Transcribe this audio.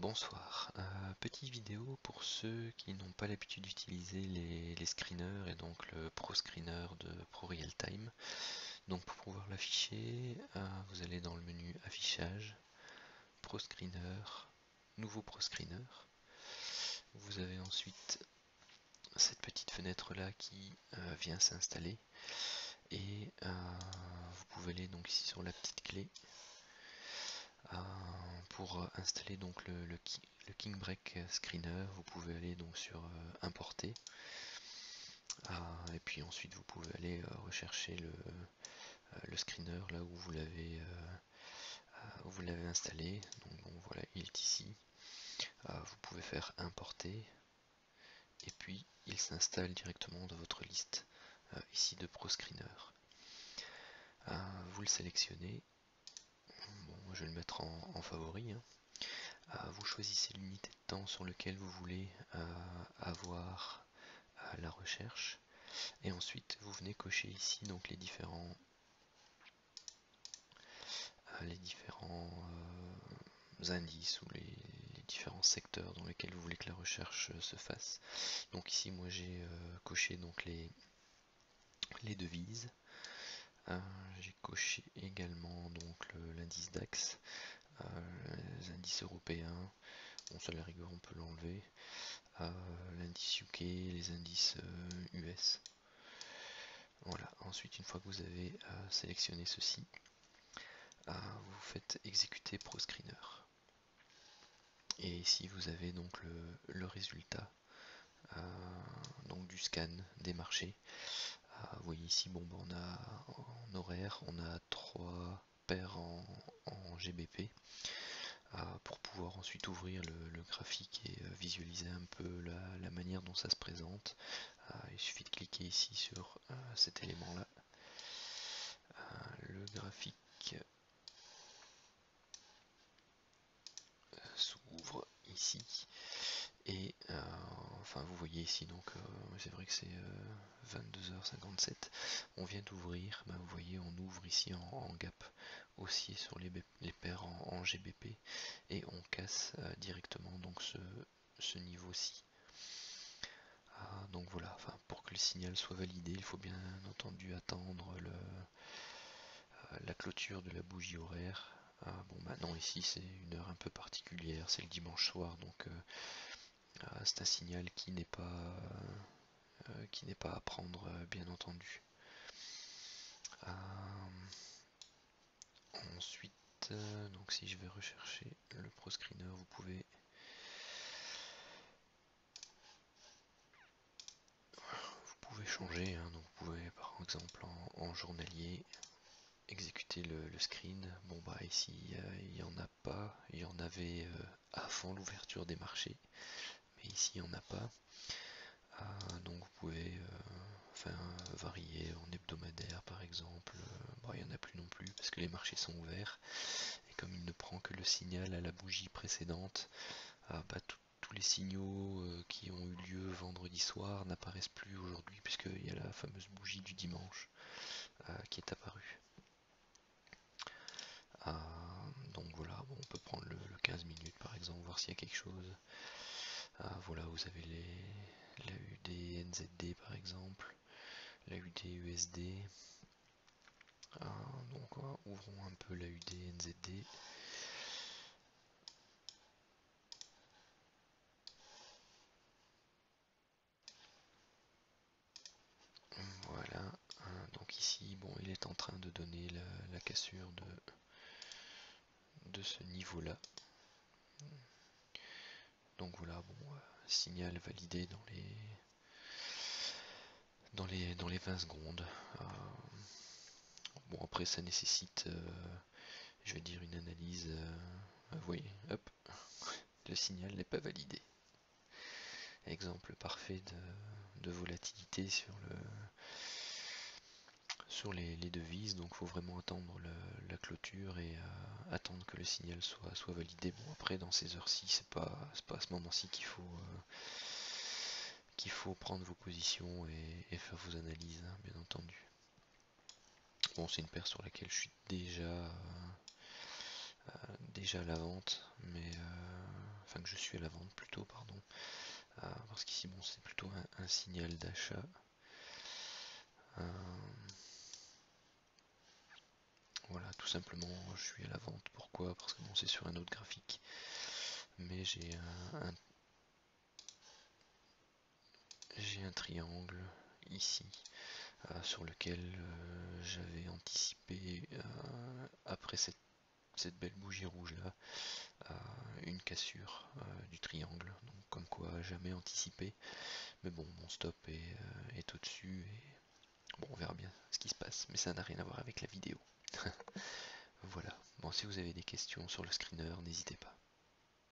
Bonsoir, petite vidéo pour ceux qui n'ont pas l'habitude d'utiliser les screeners et donc le Pro Screener de Pro Realtime. Donc pour pouvoir l'afficher, vous allez dans le menu affichage, Pro Screener, nouveau Pro Screener. Vous avez ensuite cette petite fenêtre là qui vient s'installer et vous pouvez aller donc ici sur la petite clé pour installer donc le King Break Screener. Vous pouvez aller donc sur importer et puis ensuite vous pouvez aller rechercher le screener là où vous l'avez installé. Donc bon, voilà, il est ici. Vous pouvez faire importer et puis il s'installe directement dans votre liste ici de Pro Screener. Vous le sélectionnez. Bon, moi je vais le mettre en favori. Vous choisissez l'unité de temps sur laquelle vous voulez avoir la recherche et ensuite vous venez cocher ici donc les différents indices ou les différents secteurs dans lesquels vous voulez que la recherche se fasse. Donc ici moi j'ai coché donc les devises. J'ai coché également donc l'indice DAX, les indices européens. Bon, ça, la rigueur, on peut l'enlever. L'indice UK, les indices US. Voilà. Ensuite, une fois que vous avez sélectionné ceci, vous faites exécuter ProScreener. Et ici, vous avez donc le résultat donc du scan des marchés. Vous voyez ici, bon, on a en horaire, on a 3 paires en GBP. Pour pouvoir ensuite ouvrir le graphique et visualiser un peu la manière dont ça se présente. Il suffit de cliquer ici sur cet élément là. Le graphique s'ouvre ici et enfin vous voyez ici donc c'est vrai que c'est 22h57, on vient d'ouvrir, vous voyez on ouvre ici en gap haussier sur les paires en GBP et on casse directement donc ce niveau-ci. Donc voilà, enfin, pour que le signal soit validé, il faut bien entendu attendre la clôture de la bougie horaire. Bon, maintenant ici c'est une heure un peu particulière, c'est le dimanche soir, donc c'est un signal qui n'est pas à prendre, bien entendu. Ensuite, donc si je vais rechercher le ProScreener, vous pouvez changer, donc vous pouvez par exemple en journalier exécuter le screen. Bon bah ici il n'y en a pas, il y en avait avant l'ouverture des marchés, mais ici il n'y en a pas. Donc vous pouvez varier en hebdomadaire par exemple. Bon, il n'y en a plus non plus parce que les marchés sont ouverts et comme il ne prend que le signal à la bougie précédente, tous les signaux qui ont eu lieu vendredi soir n'apparaissent plus aujourd'hui puisqu'il y a la fameuse bougie du dimanche qui est apparue. Donc voilà, bon, on peut prendre le 15 minutes par exemple, voir s'il y a quelque chose. Voilà, vous avez la UD NZD par exemple, la UD USD. Donc ouvrons un peu la UD NZD. Voilà, donc ici, bon, il est en train de donner la cassure de ce niveau-là. Donc voilà, bon, signal validé dans les 20 secondes. Bon, après ça nécessite, je vais dire, une analyse. Vous voyez, hop, le signal n'est pas validé. Exemple parfait de volatilité sur les devises, donc il faut vraiment attendre la clôture et attendre que le signal soit validé. Bon, après dans ces heures-ci, c'est pas à ce moment-ci qu'il faut prendre vos positions et faire vos analyses, bien entendu. Bon, c'est une paire sur laquelle je suis déjà à la vente, mais enfin que je suis à la vente plutôt, pardon, parce qu'ici bon c'est plutôt un signal d'achat. Voilà, tout simplement, je suis à la vente. Pourquoi? Parce que bon, c'est sur un autre graphique, mais j'ai un triangle ici sur lequel j'avais anticipé après cette belle bougie rouge là une cassure du triangle. Donc comme quoi jamais anticipé. Mais bon, mon stop est au-dessus et bon, on verra bien ce qui se passe. Mais ça n'a rien à voir avec la vidéo. Voilà. Bon, si vous avez des questions sur le screener, n'hésitez pas.